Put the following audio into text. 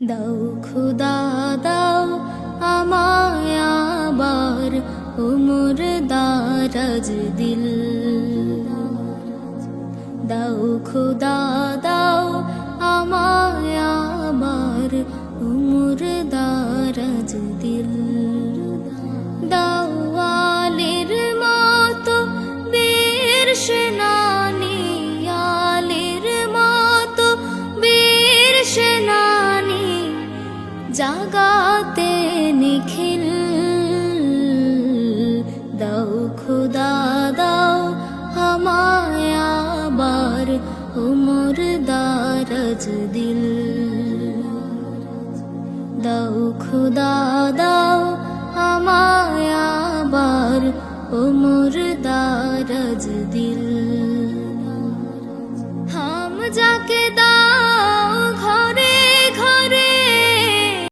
দাও খুদা দাও আমায় আবার উমর দারাজ দিল। দাও খুদা দাও আমায় আবার উমর দারাজ দিল। দাও আলীর মতো বীর সেনানী, আলীর মতো বীর সেনানী জাগাতে নিখিল। দাও খুদা দাও আমায় আবার উমর দারাজ দিল। দাও খুদা দাও আমায় আবার উমর দারাজ দিল। হাম যাকে